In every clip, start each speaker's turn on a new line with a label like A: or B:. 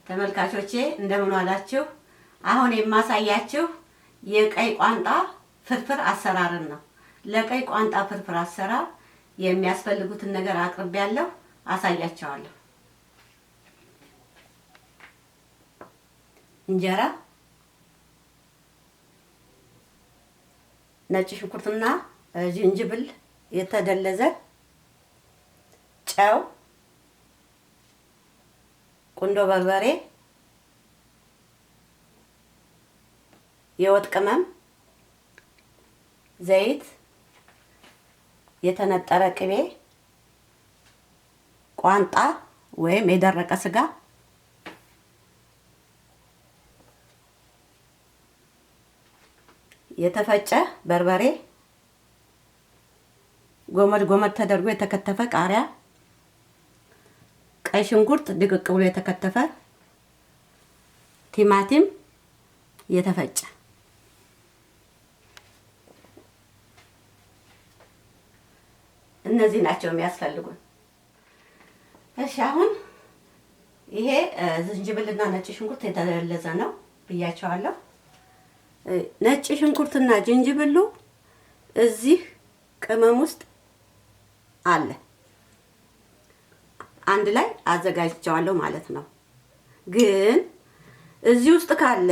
A: ተመልካቾቼ እንደምን ዋላችሁ? አሁን የማሳያችሁ የቀይ ቋንጣ ፍርፍር አሰራርን ነው። ለቀይ ቋንጣ ፍርፍር አሰራር የሚያስፈልጉትን ነገር አቅርቤያለሁ፣ አሳያችኋለሁ። እንጀራ፣ ነጭ ሽንኩርትና ዝንጅብል የተደለዘ፣ ጨው፣ ቁንዶ በርበሬ፣ የወጥ ቅመም፣ ዘይት፣ የተነጠረ ቅቤ፣ ቋንጣ ወይም የደረቀ ስጋ፣ የተፈጨ በርበሬ፣ ጎመድ ጎመድ ተደርጎ የተከተፈ ቃሪያ፣ ቀይ ሽንኩርት ድቅቅ ብሎ የተከተፈ፣ ቲማቲም የተፈጨ። እነዚህ ናቸው የሚያስፈልጉን። እሺ አሁን ይሄ ዝንጅብልና ነጭ ሽንኩርት የተደለዘ ነው ብያቸዋለሁ። ነጭ ሽንኩርትና ዝንጅብሉ እዚህ ቅመም ውስጥ አለ፣ አንድ ላይ አዘጋጅቼዋለሁ ማለት ነው። ግን እዚህ ውስጥ ካለ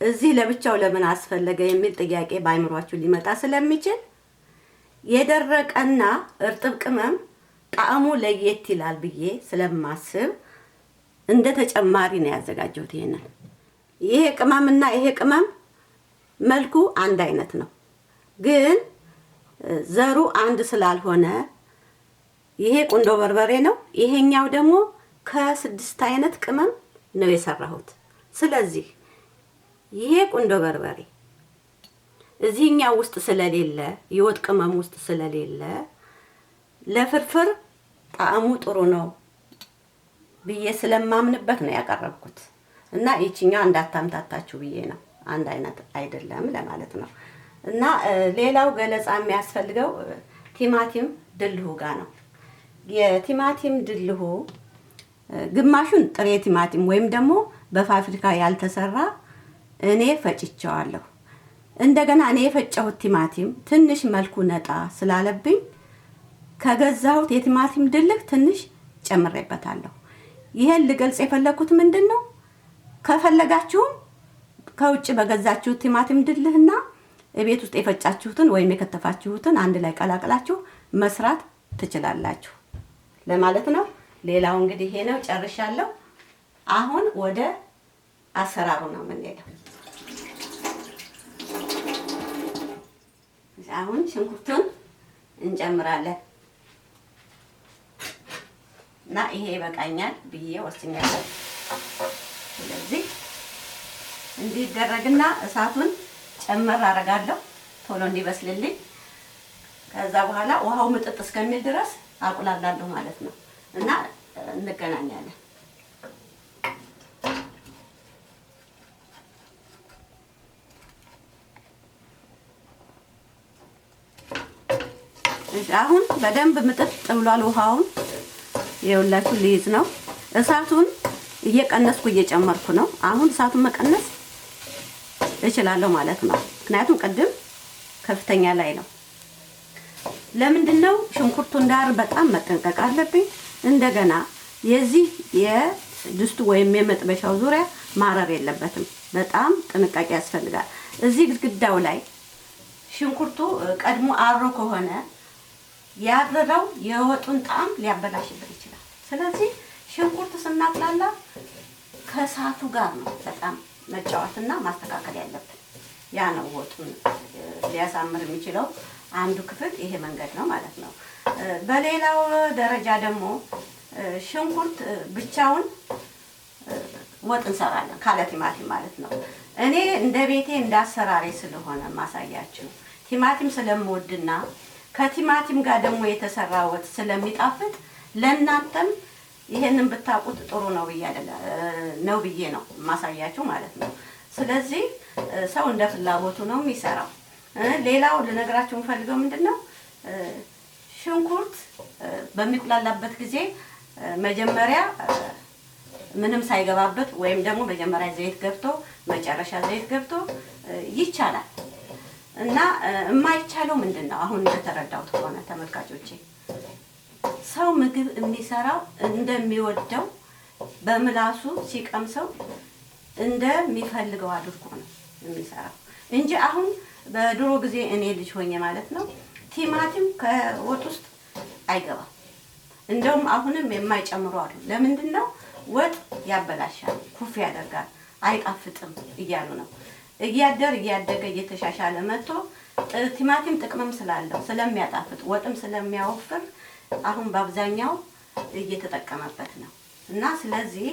A: እዚህ ለብቻው ለምን አስፈለገ የሚል ጥያቄ በአይምሯችሁ ሊመጣ ስለሚችል የደረቀና እርጥብ ቅመም ጣዕሙ ለየት ይላል ብዬ ስለማስብ እንደ ተጨማሪ ነው ያዘጋጀሁት። ይሄ ቅመምና ይሄ ቅመም መልኩ አንድ አይነት ነው፣ ግን ዘሩ አንድ ስላልሆነ ይሄ ቁንዶ በርበሬ ነው፣ ይሄኛው ደግሞ ከ6 አይነት ቅመም ነው የሰራሁት። ስለዚህ ይሄ ቁንዶ በርበሬ እዚህኛው ውስጥ ስለሌለ የወጥ ቅመም ውስጥ ስለሌለ ለፍርፍር ጣዕሙ ጥሩ ነው ብዬ ስለማምንበት ነው ያቀረብኩት እና ይቺኛው እንዳታምታታችሁ ብዬ ነው። አንድ አይነት አይደለም ለማለት ነው። እና ሌላው ገለጻ የሚያስፈልገው ቲማቲም ድልሁ ጋር ነው። የቲማቲም ድልሁ ግማሹን ጥሬ ቲማቲም ወይም ደግሞ በፋብሪካ ያልተሰራ እኔ ፈጭቼዋለሁ። እንደገና እኔ የፈጨሁት ቲማቲም ትንሽ መልኩ ነጣ ስላለብኝ ከገዛሁት የቲማቲም ድልህ ትንሽ ጨምሬበታለሁ። ይሄን ልገልጽ የፈለኩት ምንድነው፣ ከፈለጋችሁም ከውጭ በገዛችሁት ቲማቲም ድልህና ቤት ውስጥ የፈጫችሁትን ወይም የከተፋችሁትን አንድ ላይ ቀላቅላችሁ መስራት ትችላላችሁ ለማለት ነው። ሌላው እንግዲህ ይሄ ነው፣ ጨርሻለሁ። አሁን ወደ አሰራሩ ነው የምንሄደው። አሁን ሽንኩርቱን እንጨምራለን እና ይሄ ይበቃኛል ብዬ ወስኛለሁ። ስለዚህ እንዲህ ይደረግና እሳቱን ጨመር አደርጋለሁ ቶሎ እንዲበስልልኝ። ከዛ በኋላ ውሃው ምጥጥ እስከሚል ድረስ አቁላላለሁ ማለት ነው እና እንገናኛለን። አሁን በደንብ ምጥጥ ብሏል ውሃውን። ይኸውላችሁ ሊይዝ ነው። እሳቱን እየቀነስኩ እየጨመርኩ ነው። አሁን እሳቱን መቀነስ እችላለሁ ማለት ነው፣ ምክንያቱም ቅድም ከፍተኛ ላይ ነው። ለምንድነው ሽንኩርቱ እንዳር በጣም መጠንቀቅ አለብኝ። እንደገና የዚህ የድስቱ ወይም የመጥበሻው ዙሪያ ማረር የለበትም። በጣም ጥንቃቄ ያስፈልጋል። እዚህ ግድግዳው ላይ ሽንኩርቱ ቀድሞ አሮ ከሆነ ያረረው የወጡን ጣዕም ሊያበላሽበት ይችላል። ስለዚህ ሽንኩርት ስናቅላላ ከእሳቱ ጋር ነው በጣም መጫወትና ማስተካከል ያለብን። ያ ነው ወጡን ሊያሳምር የሚችለው አንዱ ክፍል ይሄ መንገድ ነው ማለት ነው። በሌላው ደረጃ ደግሞ ሽንኩርት ብቻውን ወጥ እንሰራለን ካለ ቲማቲም ማለት ነው። እኔ እንደ ቤቴ እንዳሰራሬ ስለሆነ ማሳያችሁ ቲማቲም ስለምወድና ከቲማቲም ጋር ደግሞ የተሰራ ወጥ ስለሚጣፍጥ ለእናንተም ይሄንን ብታውቁት ጥሩ ነው ብዬ ነው ማሳያችሁ ማለት ነው። ስለዚህ ሰው እንደ ፍላጎቱ ነው የሚሰራው። ሌላው ልነግራችሁ የምፈልገው ምንድነው፣ ሽንኩርት በሚቁላላበት ጊዜ መጀመሪያ ምንም ሳይገባበት ወይም ደግሞ መጀመሪያ ዘይት ገብቶ መጨረሻ ዘይት ገብቶ ይቻላል። እና የማይቻለው ምንድነው? አሁን እንደተረዳሁት ከሆነ ተመልካቾቼ ሰው ምግብ የሚሰራው እንደሚወደው በምላሱ ሲቀምሰው እንደሚፈልገው አድርጎ ነው የሚሰራው እንጂ አሁን በድሮ ጊዜ እኔ ልጅ ሆኜ ማለት ነው ቲማቲም ከወጥ ውስጥ አይገባም። እንደውም አሁንም የማይጨምሩ አሉ። ለምንድን ነው? ወጥ ያበላሻል፣ ኩፍ ያደርጋል፣ አይጣፍጥም እያሉ ነው። እያደገ እየተሻሻለ መጥቶ ቲማቲም ጥቅምም ስላለው ስለሚያጣፍጥ ወጥም ስለሚያወፍር አሁን በአብዛኛው እየተጠቀመበት ነው። እና ስለዚህ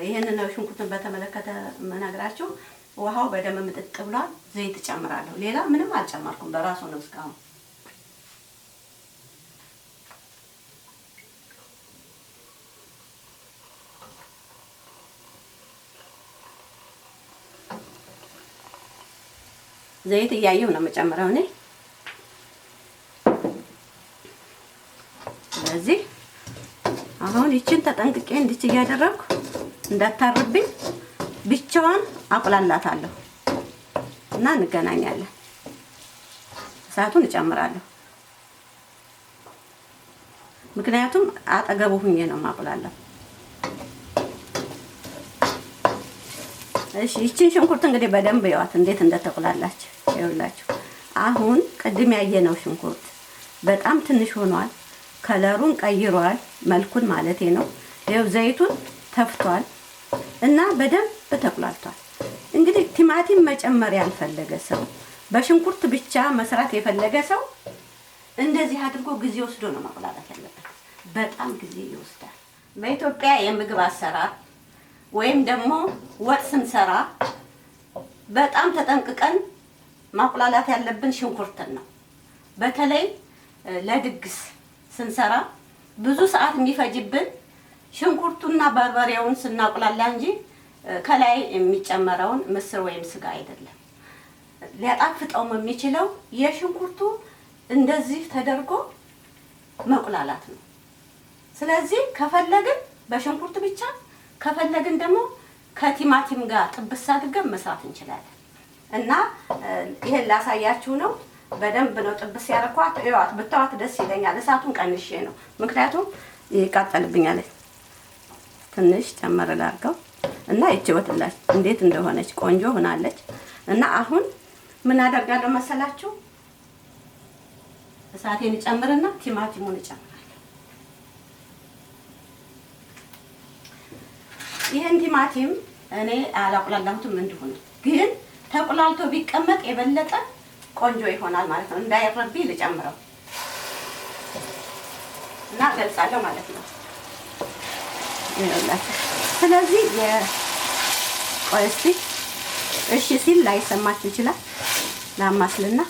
A: ይሄንን ነው ሽንኩርትን በተመለከተ የምነግራችሁ። ውሃው በደንብ ምጥጥ ብሏል። ዘይት እጨምራለሁ። ሌላ ምንም አልጨመርኩም፣ በራሱ ነው እስካሁን። ዘይት እያየሁ ነው የምጨምረው እኔ። ስለዚህ አሁን ይችን ተጠንቅቄ እንድች እያደረግኩ እንዳታርብኝ ብቻዋን አቁላላታለሁ እና እንገናኛለን። እሳቱን እጨምራለሁ፣ ምክንያቱም አጠገቡ ሁኜ ነው ማቁላለሁ። እሺ ይችን ሽንኩርት እንግዲህ በደንብ ይዋት እንዴት እንደተቆላላች ይኸውላችሁ። አሁን ቅድም ያየነው ሽንኩርት በጣም ትንሽ ሆኗል። ከለሩን ቀይሯል፣ መልኩን ማለቴ ነው። ይኸው ዘይቱን ተፍቷል እና በደንብ ተቆላልቷል። እንግዲህ ቲማቲም መጨመር ያልፈለገ ሰው፣ በሽንኩርት ብቻ መስራት የፈለገ ሰው እንደዚህ አድርጎ ጊዜ ወስዶ ነው ማቁላላት ያለበት። በጣም ጊዜ ይወስዳል። በኢትዮጵያ የምግብ አሰራር ወይም ደግሞ ወጥ ስንሰራ በጣም ተጠንቅቀን ማቁላላት ያለብን ሽንኩርትን ነው። በተለይ ለድግስ ስንሰራ ብዙ ሰዓት የሚፈጅብን ሽንኩርቱና በርበሬውን ስናቁላላ እንጂ ከላይ የሚጨመረውን ምስር ወይም ስጋ አይደለም። ሊያጣፍጠውም የሚችለው የሽንኩርቱ እንደዚህ ተደርጎ መቁላላት ነው። ስለዚህ ከፈለግን በሽንኩርት ብቻ ከፈለግን ደግሞ ከቲማቲም ጋር ጥብስ አድርገን መስራት እንችላለን። እና ይሄን ላሳያችሁ ነው። በደንብ ነው ጥብስ ያደረኳት። ይዋት ብታዋት ደስ ይለኛል። እሳቱን ቀንሼ ነው፣ ምክንያቱም ይቃጠልብኛል። ትንሽ ጨመር ላድርገው እና ይችወትላች እንዴት እንደሆነች ቆንጆ ሆናለች። እና አሁን ምን አደርጋለሁ መሰላችሁ? እሳቴን ጨምርና ቲማቲሙን እጨምራለሁ። ይሄን ቲማቲም እኔ አላቁላላሁትም እንደሆነ፣ ግን ተቁላልቶ ቢቀመጥ የበለጠ ቆንጆ ይሆናል ማለት ነው። እንዳይረብ ልጨምረው እና ገልጻለሁ ማለት ነው። ይኸውላችሁ ስለዚህ የቆይስቲ እሺ ሲል ላይሰማችሁ ይችላል። ላማስልና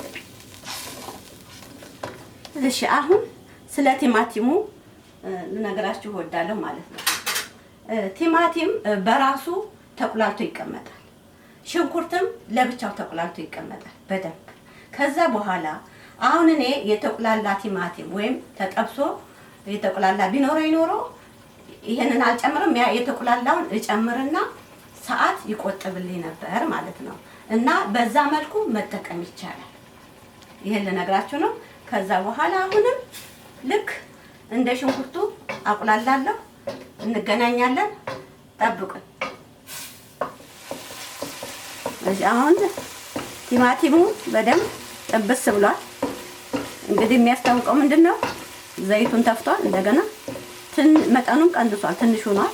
A: እሺ አሁን ስለ ቲማቲሙ ልነግራችሁ እወዳለሁ ማለት ነው። ቲማቲም በራሱ ተቁላልቶ ይቀመጣል። ሽንኩርትም ለብቻው ተቁላልቶ ይቀመጣል በደንብ። ከዛ በኋላ አሁን እኔ የተቁላላ ቲማቲም ወይም ተጠብሶ የተቁላላ ቢኖረው ይኖረው ይሄንን አልጨምርም። ያ የተቁላላውን እጨምርና ሰዓት ይቆጥብልኝ ነበር ማለት ነው። እና በዛ መልኩ መጠቀም ይቻላል። ይሄን ልነግራችሁ ነው። ከዛ በኋላ አሁንም ልክ እንደ ሽንኩርቱ አቁላላለሁ። እንገናኛለን፣ ጠብቁኝ። አሁን ቲማቲሙ በደንብ ጥብስ ብሏል። እንግዲህ የሚያስታውቀው ምንድነው? ዘይቱን ተፍቷል። እንደገና መጠኑን ቀንሷል፣ ትንሽ ሆኗል፣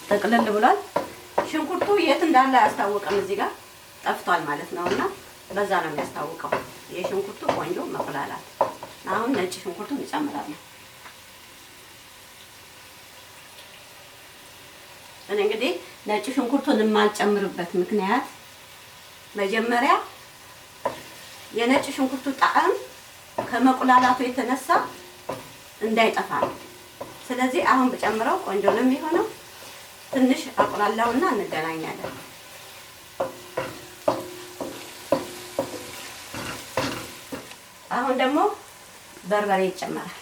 A: ጥቅልል ብሏል። ሽንኩርቱ የት እንዳለ አያስታውቅም፣ እዚህ ጋር ጠፍቷል ማለት ነውና በዛ ነው የሚያስታውቀው የሽንኩርቱ ቆንጆ መቁላላት። አሁን ነጭ ሽንኩርቱን እንጨምራለን። እኔ እንግዲህ ነጭ ሽንኩርቱን የማልጨምርበት ምክንያት መጀመሪያ የነጭ ሽንኩርቱ ጣዕም ከመቁላላቱ የተነሳ እንዳይጠፋ ነው። ስለዚህ አሁን በጨምረው ቆንጆ ነው የሚሆነው። ትንሽ አቁላላውና እንገናኛለን። አሁን ደግሞ በርበሬ ይጨመራል።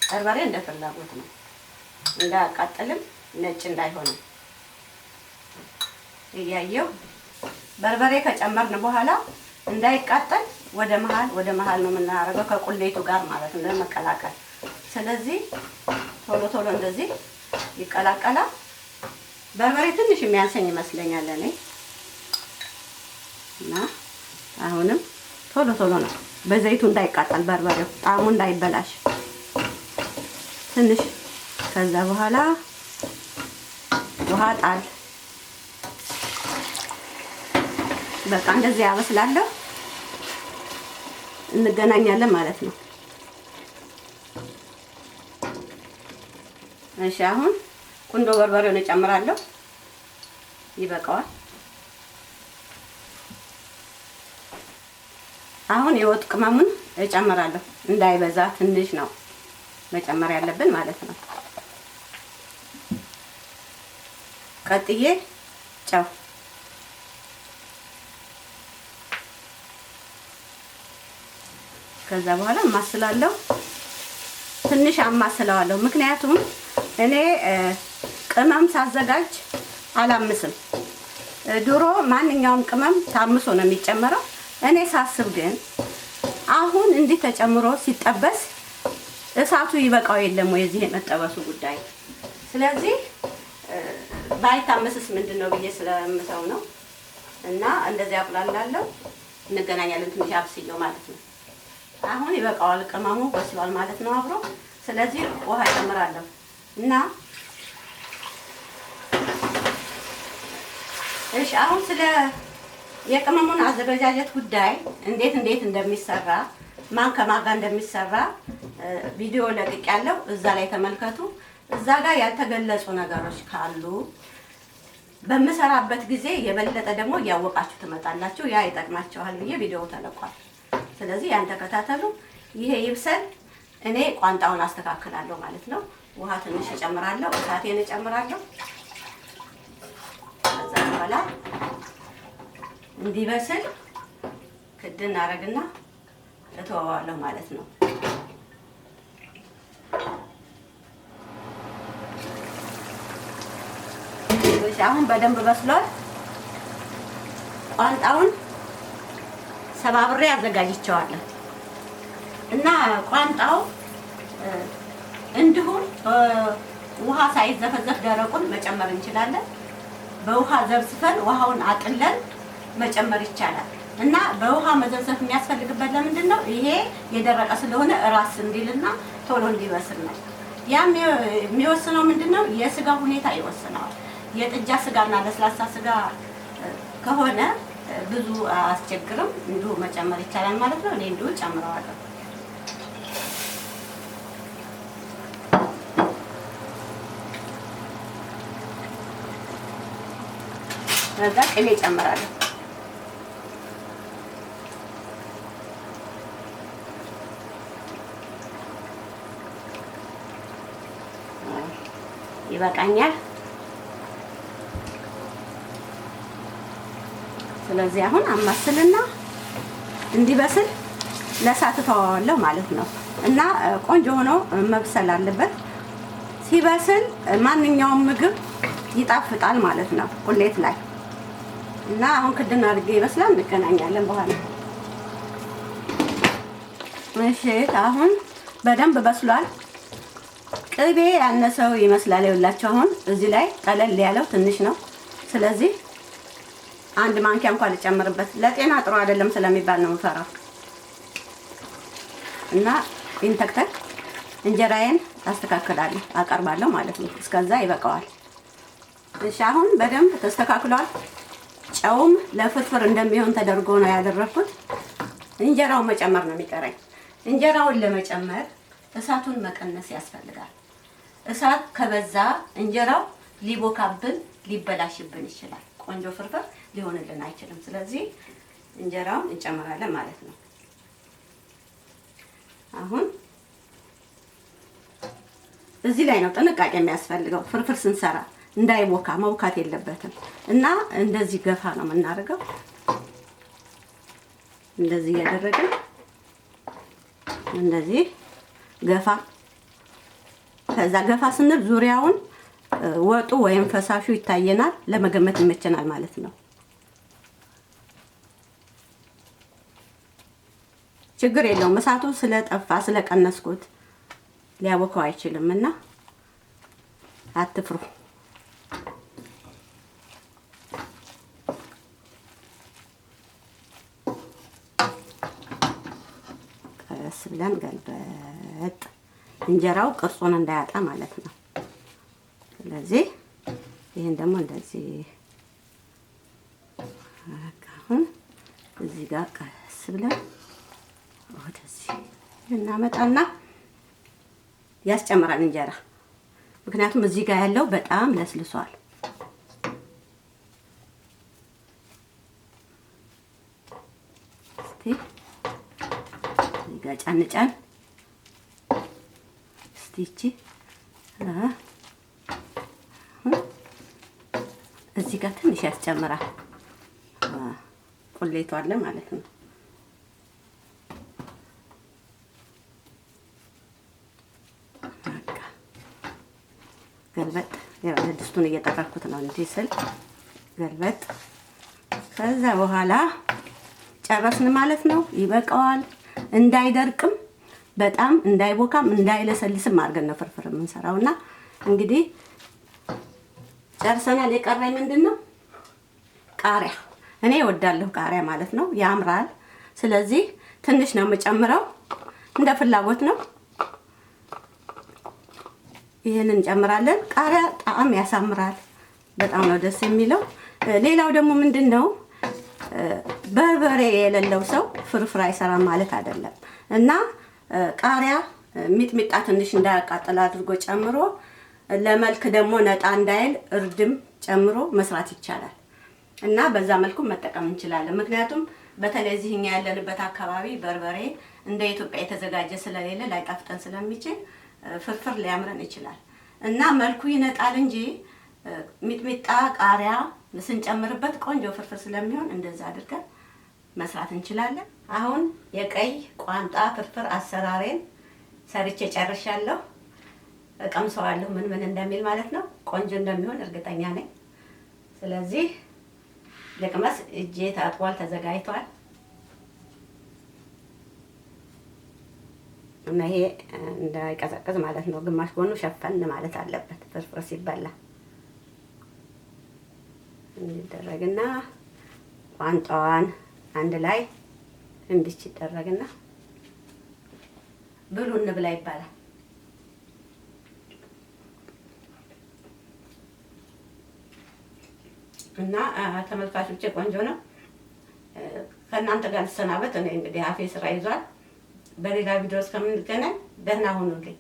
A: በርበሬ እንደ ፍላጎት ነው፣ እንዳያቃጥልም ነጭ እንዳይሆንም እያየው በርበሬ ከጨመርን በኋላ እንዳይቃጠል ወደ መሃል ነው የምናደርገው ከቁሌቱ ጋር ማለት ነው ለመቀላቀል። ስለዚህ ቶሎ እንደዚህ ይቀላቀላል። በርበሬ ትንሽ የሚያንሰኝ ይመስለኛል እኔ እና አሁንም ቶሎ ነው በዘይቱ እንዳይቃጠል በርበሬው ጣዕሙ እንዳይበላሽ ትንሽ። ከዛ በኋላ ውሃ ጣል። በቃ እንደዚህ ያበስላለሁ። እንገናኛለን ማለት ነው። እሺ አሁን ቁንዶ በርበሬውን እጨምራለሁ። ይበቃዋል። አሁን የወጥ ቅመሙን እጨምራለሁ። እንዳይበዛ ትንሽ ነው መጨመር ያለብን ማለት ነው። ቀጥዬ ጨው፣ ከዛ በኋላ አማስላለሁ። ትንሽ አማስለዋለሁ። ምክንያቱም እኔ ቅመም ሳዘጋጅ አላምስም። ድሮ ማንኛውም ቅመም ታምሶ ነው የሚጨመረው። እኔ ሳስብ ግን አሁን እንዲህ ተጨምሮ ሲጠበስ እሳቱ ይበቃው የለም ወይ የዚህ የመጠበሱ ጉዳይ። ስለዚህ ባይታመስስ ምንድነው ብዬ ስለምተው ነው። እና እንደዚህ አቁላላለሁ። እንገናኛለን። ትንሽ አብስየው ማለት ነው። አሁን ይበቃዋል። ቅመሙ በስሏል ማለት ነው አብሮ። ስለዚህ ውሃ እጨምራለሁ እና እሺ አሁን ስለ የቅመሙን አዘገጃጀት ጉዳይ እንዴት እንደሚሰራ ማን ከማን ጋር እንደሚሰራ ቪዲዮ ለቅቄያለሁ። እዛ ላይ ተመልከቱ። እዛ ጋር ያልተገለጹ ነገሮች ካሉ በምሰራበት ጊዜ የበለጠ ደግሞ እያወቃችሁ ትመጣላችሁ። ያ ይጠቅማችኋል ብዬ ቪዲዮ ተለቋል። ስለዚህ ያን ተከታተሉ። ይሄ ይብሰል። እኔ ቋንጣውን አስተካክላለሁ ማለት ነው። ውሃ ትንሽ እጨምራለሁ። እሳቴን እጨምራለሁ። ከዛ በኋላ እንዲበስል ክድን አረግና እተወዋለሁ ማለት ነው። አሁን በደንብ በስሏል። ቋንጣውን ሰባብሬ አዘጋጅቼዋለሁ እና ቋንጣው እንዲሁም ውሃ ሳይዘፈዘፍ ደረቁን መጨመር እንችላለን። በውሃ ዘብስፈን ውሃውን አጥለን መጨመር ይቻላል። እና በውሃ መዘብሰፍ የሚያስፈልግበት ለምንድን ነው? ይሄ የደረቀ ስለሆነ እራስ እንዲልና ቶሎ እንዲበስል ነው። ያም የሚወስነው ምንድነው? የስጋ ሁኔታ ይወስነዋል። የጥጃ ስጋና ለስላሳ ስጋ ከሆነ ብዙ አያስቸግርም፣ እንዲሁ መጨመር ይቻላል ማለት ነው። እኔ እንዲሁ ጨምረዋለሁ። ከዛ ቅቤ ጨምራለሁ። ይበቃኛል። ስለዚህ አሁን አማስልና እንዲበስል ለእሳት ተዋዋለሁ ማለት ነው። እና ቆንጆ ሆኖ መብሰል አለበት። ሲበስል ማንኛውም ምግብ ይጣፍጣል ማለት ነው ቁሌት ላይ። እና አሁን ክድን አድርጌ ይበስላል። እንገናኛለን በኋላ። እሺ አሁን በደንብ በስሏል። ቅቤ ያነሰው ይመስላል። ይኸውላችሁ አሁን እዚህ ላይ ጠለል ያለው ትንሽ ነው። ስለዚህ አንድ ማንኪያ እንኳን ልጨምርበት። ለጤና ጥሩ አይደለም ስለሚባል ነው የምፈራው። እና ኢንተክተክ እንጀራዬን አስተካክላለሁ አቀርባለሁ ማለት ነው። እስከዛ ይበቃዋል። እሺ አሁን በደንብ ተስተካክሏል። ጨውም ለፍርፍር እንደሚሆን ተደርጎ ነው ያደረኩት። እንጀራውን መጨመር ነው የሚቀረኝ። እንጀራውን ለመጨመር እሳቱን መቀነስ ያስፈልጋል። እሳት ከበዛ እንጀራው ሊቦካብን ሊበላሽብን ይችላል። ቆንጆ ፍርፍር ሊሆንልን አይችልም። ስለዚህ እንጀራውን እንጨምራለን ማለት ነው። አሁን እዚህ ላይ ነው ጥንቃቄ የሚያስፈልገው። ፍርፍር ስንሰራ እንዳይቦካ መውካት የለበትም እና እንደዚህ ገፋ ነው የምናደርገው። እንደዚህ ያደረግን እንደዚህ ገፋ ከዛ ገፋ ስንል ዙሪያውን ወጡ ወይም ፈሳሹ ይታየናል፣ ለመገመት ይመቸናል ማለት ነው። ችግር የለውም። እሳቱ ስለጠፋ ስለቀነስኩት ሊያቦካው አይችልም እና አትፍሩ። ቀስ ብለን ገልበጥ፣ እንጀራው ቅርጹን እንዳያጣ ማለት ነው። ስለዚህ ይሄን ደግሞ እንደዚህ አሁን እዚህ ጋር ቀስ ብለን ወደዚህ እናመጣና ያስጨምራል እንጀራ። ምክንያቱም እዚህ ጋር ያለው በጣም ለስልሷል። እስቲ እዚህ ጋር ጫን ጫን እስቲ እቺ እዚህ ጋር ትንሽ ያስጨምራል። ቁሌቱ አለ ማለት ነው። ገልበጥ ድስቱን እየጠረኩት ነው እንጂ ስል ገልበጥ። ከዛ በኋላ ጨረስን ማለት ነው። ይበቃዋል። እንዳይደርቅም በጣም እንዳይቦካም እንዳይለሰልስም አድርገን ነው ፍርፍር የምንሰራውና እንግዲህ ጨርሰናል። የቀረኝ ምንድነው? ቃሪያ። እኔ እወዳለሁ ቃሪያ ማለት ነው፣ ያምራል። ስለዚህ ትንሽ ነው የምጨምረው፣ እንደ ፍላጎት ነው። ይሄንን እንጨምራለን። ቃሪያ ጣዕም ያሳምራል፣ በጣም ነው ደስ የሚለው። ሌላው ደግሞ ምንድነው በርበሬ የሌለው ሰው ፍርፍር አይሰራም ማለት አይደለም እና ቃሪያ ሚጥሚጣ ትንሽ እንዳያቃጥል አድርጎ ጨምሮ ለመልክ ደግሞ ነጣ እንዳይል እርድም ጨምሮ መስራት ይቻላል እና በዛ መልኩ መጠቀም እንችላለን። ምክንያቱም በተለይ እዚህኛ ያለንበት አካባቢ በርበሬ እንደ ኢትዮጵያ የተዘጋጀ ስለሌለ ላይጣፍጠን ስለሚችል ፍርፍር ሊያምረን ይችላል እና መልኩ ይነጣል እንጂ ሚጥሚጣ ቃሪያ ስንጨምርበት ቆንጆ ፍርፍር ስለሚሆን እንደዛ አድርገን መስራት እንችላለን። አሁን የቀይ ቋንጣ ፍርፍር አሰራሬን ሰርቼ ጨርሻለሁ። እቀምሰዋለሁ ምን ምን እንደሚል ማለት ነው። ቆንጆ እንደሚሆን እርግጠኛ ነኝ። ስለዚህ ለቅመስ እጄ ታጥቧል፣ ተዘጋጅቷል እና ይሄ እንዳይቀዘቅዝ ማለት ነው። ግማሽ ጎኑ ሸፈን ማለት አለበት ፍርፍር ሲበላ እንዲደረግና ቋንጣዋን አንድ ላይ እንዲች ይደረግና ብሉ እንብላ ይባላል። እና ተመልካቾቼ ቆንጆ ነው። ከእናንተ ጋር ልሰናበት። እኔ እንግዲህ አፌ ስራ ይዟል። በሌላ ቪዲዮ እስከምንገናኝ ደህና ሁኑልኝ።